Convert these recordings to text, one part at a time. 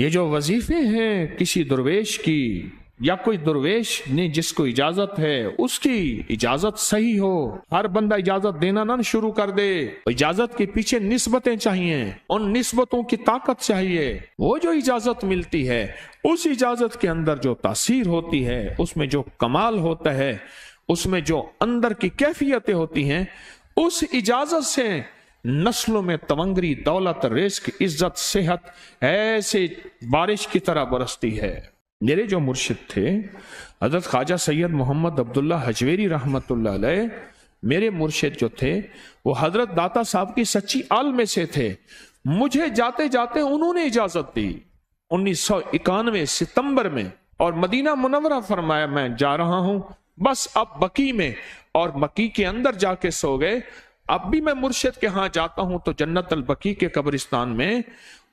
یہ جو وظیفے ہیں کسی درویش کی یا کوئی درویش نے جس کو اجازت ہے اس کی اجازت صحیح ہو، ہر بندہ اجازت دینا نہ شروع کر دے، اجازت کے پیچھے نسبتیں چاہیے، ان نسبتوں کی طاقت چاہیے، وہ جو اجازت ملتی ہے اس اجازت کے اندر جو تاثیر ہوتی ہے، اس میں جو کمال ہوتا ہے، اس میں جو اندر کی کیفیتیں ہوتی ہیں، اس اجازت سے نسلوں میں تونگری، دولت، رزق، عزت، صحت ایسے بارش کی طرح برستی ہے۔ میرے جو مرشد تھے حضرت خواجہ سید محمد عبداللہ حجویری رحمت اللہ علیہ، میرے مرشد جو تھے وہ حضرت داتا صاحب کی سچی آل میں سے تھے۔ مجھے جاتے جاتے انہوں نے اجازت دی 1991 ستمبر میں، اور مدینہ منورہ فرمایا میں جا رہا ہوں، بس اب بقی میں، اور بقی کے اندر جا کے سو گئے۔ اب بھی میں مرشد کے ہاں جاتا ہوں تو جنت البقیع کے قبرستان میں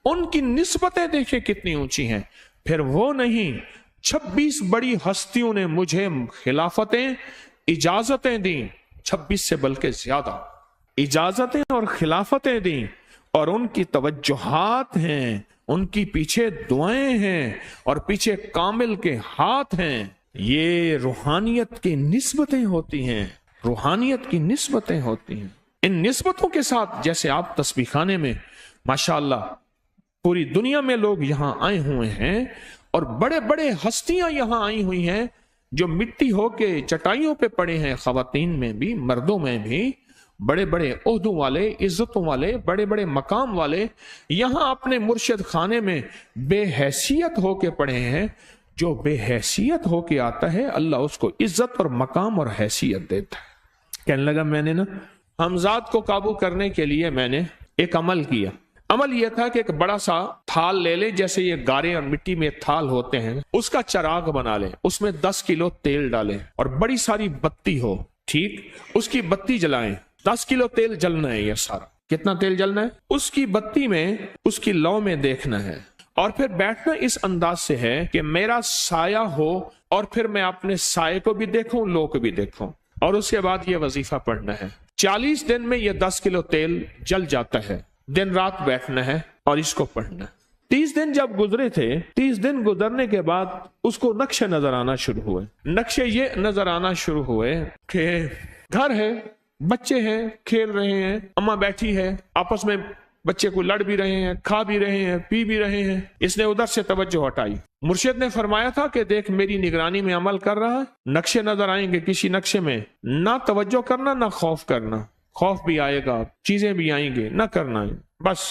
ان کی نسبتیں دیکھیں کتنی اونچی ہیں۔ پھر وہ نہیں، 26 بڑی ہستیوں نے مجھے خلافتیں، اجازتیں دیں، 26 سے بلکہ زیادہ اجازتیں اور خلافتیں دیں، اور ان کی توجہات ہیں، ان کی پیچھے دعائیں ہیں، اور پیچھے کامل کے ہاتھ ہیں۔ یہ روحانیت کی نسبتیں ہوتی ہیں، روحانیت کی نسبتیں ہوتی ہیں۔ ان نسبتوں کے ساتھ جیسے آپ تسبیح خانے میں ماشاءاللہ پوری دنیا میں لوگ یہاں آئے ہوئے ہیں، اور بڑے بڑے ہستیاں یہاں آئی ہوئی ہیں جو مٹی ہو کے چٹائیوں پہ پڑے ہیں، خواتین میں بھی مردوں میں بھی، بڑے بڑے عہدوں والے، عزتوں والے، بڑے بڑے مقام والے یہاں اپنے مرشد خانے میں بے حیثیت ہو کے پڑے ہیں۔ جو بے حیثیت ہو کے آتا ہے اللہ اس کو عزت اور مقام اور حیثیت دیتا ہے۔ کہنے لگا میں نے نا حمزات کو قابو کرنے کے لیے میں نے ایک عمل کیا۔ عمل یہ تھا کہ ایک بڑا سا تھال لے لیں، جیسے یہ گارے اور مٹی میں تھال ہوتے ہیں، اس کا چراغ بنا لیں، اس میں 10 کلو تیل ڈالیں اور بڑی ساری بتی ہو، ٹھیک، اس کی بتی جلائیں۔ 10 کلو تیل جلنا ہے، یہ سارا کتنا تیل جلنا ہے، اس کی بتی میں، اس کی لو میں دیکھنا ہے، اور پھر بیٹھنا اس انداز سے ہے کہ میرا سایہ ہو، اور پھر میں اپنے سائے کو بھی دیکھوں، لو کو بھی دیکھوں، اور اس کے بعد یہ وظیفہ پڑھنا ہے۔ 40 دن میں یہ 10 کلو تیل جل جاتا ہے، دن رات بیٹھنا ہے اور اس کو پڑھنا ہے۔ 30 دن جب گزرے تھے، 30 دن گزرنے کے بعد اس کو نقشے نظر آنا شروع ہوئے۔ نقشے یہ نظر آنا شروع ہوئے کہ گھر ہے، بچے ہیں، کھیل رہے ہیں، اماں بیٹھی ہے، آپس میں بچے کو لڑ بھی رہے ہیں، کھا بھی رہے ہیں، پی بھی رہے ہیں۔ اس نے ادھر سے توجہ ہٹائی۔ مرشد نے فرمایا تھا کہ دیکھ میری نگرانی میں عمل کر رہا ہے، نقشے نظر آئیں گے، کسی نقشے میں نہ توجہ کرنا نہ خوف کرنا، خوف بھی آئے گا، چیزیں بھی آئیں گے، نہ کرنا ہے، بس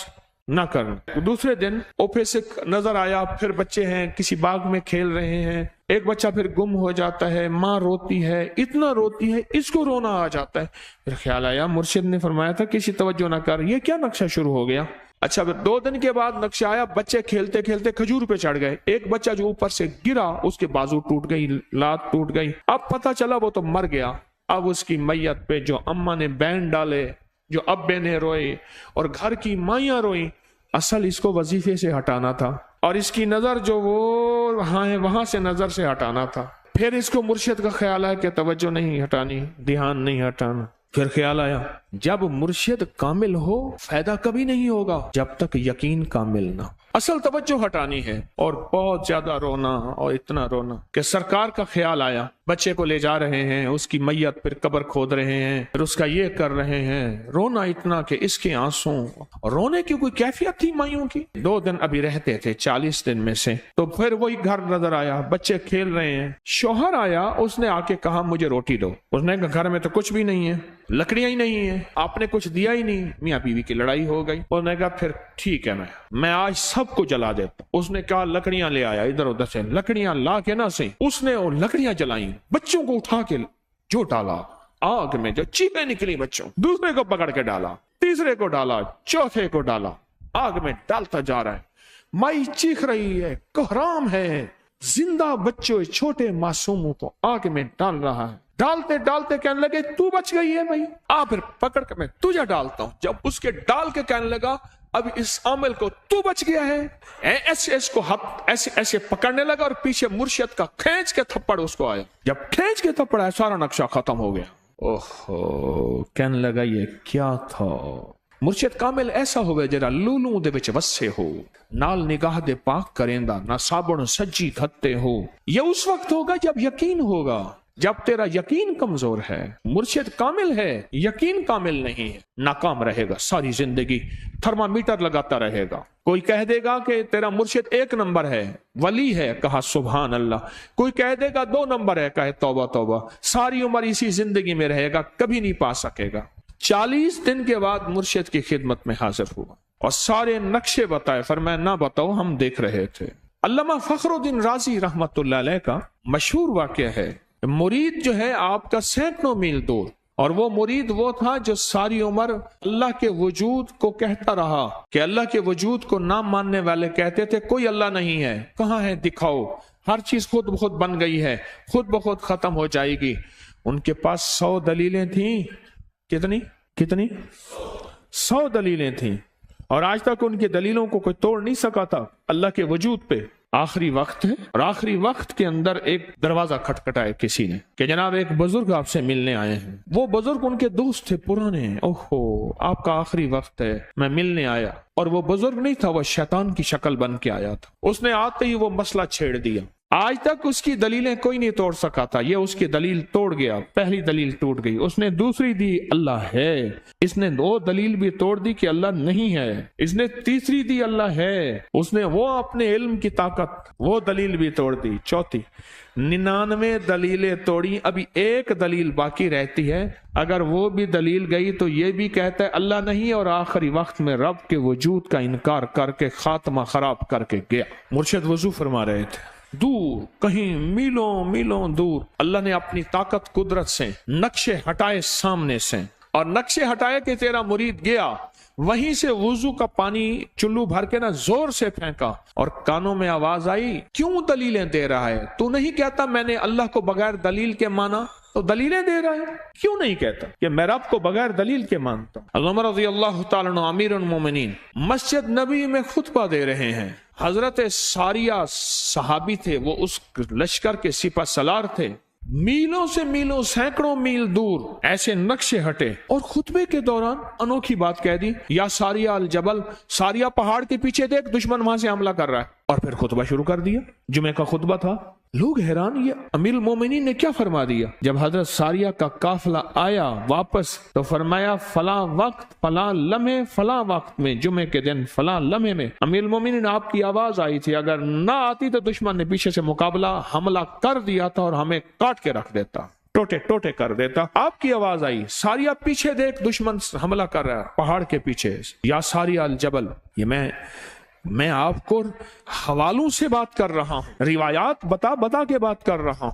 نہ کرنا۔ دوسرے دن اوپے سے نظر آیا، پھر بچے ہیں کسی باغ میں کھیل رہے ہیں، ایک بچہ پھر گم ہو جاتا ہے، ماں روتی ہے، اتنا روتی ہے اس کو رونا آ جاتا ہے۔ پھر خیال آیا مرشد نے فرمایا تھا کسی توجہ نہ کر، یہ کیا نقشہ شروع ہو گیا۔ اچھا پھر 2 دن کے بعد نقشہ آیا، بچے کھیلتے کھیلتے کھجور پہ چڑھ گئے، ایک بچہ جو اوپر سے گرا اس کے بازو ٹوٹ گئی، لات ٹوٹ گئی، اب پتہ چلا وہ تو مر گیا۔ اب اس کی میت پہ جو اماں نے بین ڈالے، جو ابے نے روئے اور گھر کی مائیاں روئیں، اصل اس کو وظیفے سے ہٹانا تھا، اور اس کی نظر جو وہ وہاں ہے وہاں سے نظر سے ہٹانا تھا۔ پھر اس کو مرشد کا خیال آیا کہ توجہ نہیں ہٹانی، دھیان نہیں ہٹانا۔ پھر خیال آیا جب مرشد کامل ہو فائدہ کبھی نہیں ہوگا جب تک یقین کامل نہ، اصل توجہ ہٹانی ہے۔ اور بہت زیادہ رونا اور اتنا رونا کہ سرکار کا خیال آیا، بچے کو لے جا رہے ہیں، اس کی میت پھر قبر کھود رہے ہیں، پھر اس کا یہ کر رہے ہیں، رونا اتنا کہ اس کے آنسوں، رونے کی کوئی کیفیت تھی مائیوں کی۔ 2 دن ابھی رہتے تھے 40 دن میں سے، تو پھر وہی گھر نظر آیا، بچے کھیل رہے ہیں، شوہر آیا، اس نے آ کے کہا مجھے روٹی دو۔ اس نے کہا گھر میں تو کچھ بھی نہیں ہے، لکڑیاں ہی نہیں ہیں، آپ نے کچھ دیا ہی نہیں۔ میاں بیوی کی لڑائی ہو گئی۔ اس نے کہا پھر ٹھیک ہے میں آج سب کو جلا دیتا۔ اس نے کہا لکڑیاں لے آیا، ادھر ادھر سے لکڑیاں لا کے نہ سے اس نے وہ لکڑیاں جلائیں، بچوں کو اٹھا کے جو ڈالا آگ میں، جو چیخیں نکلی بچوں، دوسرے کو پکڑ کے ڈالا، تیسرے کو ڈالا، چوتھے کو ڈالا، آگ میں ڈالتا جا رہا ہے۔ مائی چیخ رہی ہے، کوہرام ہے، زندہ بچوں چھوٹے معصوموں کو آگ میں ڈال رہا ہے۔ ڈالتے ڈالتے کہنے لگے تو بچ گئی ہے بھائی، پھر پکڑ کے میں تجھے ڈالتا ہوں۔ جب اس کے ڈال کے کہنے لگا اب اس عامل کو تو بچ گیا ہے، ایسے اس کو ایسے ایسے پکڑنے لگا، اور پیچھے مرشد کا کھینچ کے تھپڑ اس کو آیا۔ جب کھینچ کے تھپڑ آیا سارا نقشہ ختم ہو گیا۔ اوہو، کہنے لگا یہ کیا تھا، مرشد کامل ایسا ہوئے جڑا لولوں دے وچ وسے ہو، نال نگاہ دے پاک کریندا، نہ صابن سجی کھتے ہو۔ یہ اس وقت ہوگا جب یقین ہوگا، جب تیرا یقین کمزور ہے۔ مرشد کامل ہے، یقین کامل نہیں ہے، ناکام رہے گا ساری زندگی، تھرمامیٹر لگاتا رہے گا۔ کوئی کہہ دے گا کہ تیرا مرشد 1 نمبر ہے، ولی ہے، کہا سبحان اللہ۔ کوئی کہہ دے گا 2 نمبر ہے، کہے توبہ توبہ۔ ساری عمر اسی زندگی میں رہے گا، کبھی نہیں پا سکے گا۔ 40 دن کے بعد مرشد کی خدمت میں حاضر ہوا اور سارے نقشے بتائے، فرمایا نہ بتاؤ، ہم دیکھ رہے تھے۔ علامہ فخر الدین رازی رحمت اللہ علیہ کا مشہور واقعہ ہے، مرید جو ہے آپ کا سینکڑوں میل دور، اور وہ مرید وہ تھا جو ساری عمر اللہ کے وجود کو کہتا رہا کہ اللہ کے وجود کو نہ ماننے والے کہتے تھے کوئی اللہ نہیں ہے، کہاں ہے دکھاؤ، ہر چیز خود بخود بن گئی ہے، خود بخود ختم ہو جائے گی۔ ان کے پاس 100 دلیلیں تھیں، کتنی 100 دلیلیں تھیں، اور آج تک ان کی دلیلوں کو کوئی توڑ نہیں سکا تھا اللہ کے وجود پہ۔ آخری وقت ہے، اور آخری وقت کے اندر ایک دروازہ کھٹکھٹایا کسی نے کہ جناب ایک بزرگ آپ سے ملنے آئے ہیں۔ وہ بزرگ ان کے دوست تھے پرانے، اوہو آپ کا آخری وقت ہے، میں ملنے آیا۔ اور وہ بزرگ نہیں تھا، وہ شیطان کی شکل بن کے آیا تھا۔ اس نے آتے ہی وہ مسئلہ چھیڑ دیا، آج تک اس کی دلیلیں کوئی نہیں توڑ سکا تھا، یہ اس کی دلیل توڑ گیا۔ پہلی دلیل ٹوٹ گئی، اس نے دوسری دی اللہ ہے، اس نے 2 دلیل بھی توڑ دی کہ اللہ نہیں ہے، اس نے تیسری دی اللہ ہے، اس نے وہ اپنے علم کی طاقت وہ دلیل بھی توڑ دی، چوتھی 99 دلیلیں توڑی، ابھی 1 دلیل باقی رہتی ہے۔ اگر وہ بھی دلیل گئی تو یہ بھی کہتا ہے اللہ نہیں، اور آخری وقت میں رب کے وجود کا انکار کر کے خاتمہ خراب کر کے گیا۔ مرشد وضو فرما رہے تھے، دور کہیں میلوں میلوں دور اللہ نے اپنی طاقت قدرت سے نقشے ہٹائے سامنے سے، اور نقشے ہٹائے کہ تیرا مرید گیا، وہیں سے وضو کا پانی چلو بھر کے نہ زور سے پھینکا، اور کانوں میں آواز آئی کیوں دلیلیں دے رہا ہے؟ تو نہیں کہتا میں نے اللہ کو بغیر دلیل کے مانا، تو دلیلیں دے رہا ہے؟ کیوں نہیں کہتا کہ میں رب کو بغیر دلیل کے مانتا ہوں؟ علامہ رضی اللہ تعالیٰ عنہ امیر المومنین مسجد نبی میں خطبہ دے رہے ہیں، حضرت ساریہ صحابی تھے، وہ اس لشکر کے سپہ سالار تھے، میلوں سے میلوں سینکڑوں میل دور ایسے نقشے ہٹے، اور خطبے کے دوران انوکھی بات کہہ دی، یا ساریہ الجبل، ساریہ پہاڑ کے پیچھے دیکھ دشمن وہاں سے حملہ کر رہا ہے، اور پھر خطبہ شروع کر دیا۔ جمعہ کا خطبہ تھا، لوگ حیران، یہ امیر المومنین نے کیا فرما دیا؟ جب حضرت ساریہ کا قافلہ آیا واپس تو فرمایا فلاں وقت فلاں لمحے فلاں وقت میں جمعے کے دن فلاں لمحے میں امیر المومنین آپ کی آواز آئی تھی، اگر نہ آتی تو دشمن نے پیچھے سے مقابلہ حملہ کر دیا تھا اور ہمیں کاٹ کے رکھ دیتا، ٹوٹے ٹوٹے کر دیتا۔ آپ کی آواز آئی، ساریہ پیچھے دیکھ دشمن حملہ کر رہا ہے پہاڑ کے پیچھے، یا ساریہ الجبل۔ یہ میں آپ کو حوالوں سے بات کر رہا ہوں، روایات بتا کے بات کر رہا ہوں۔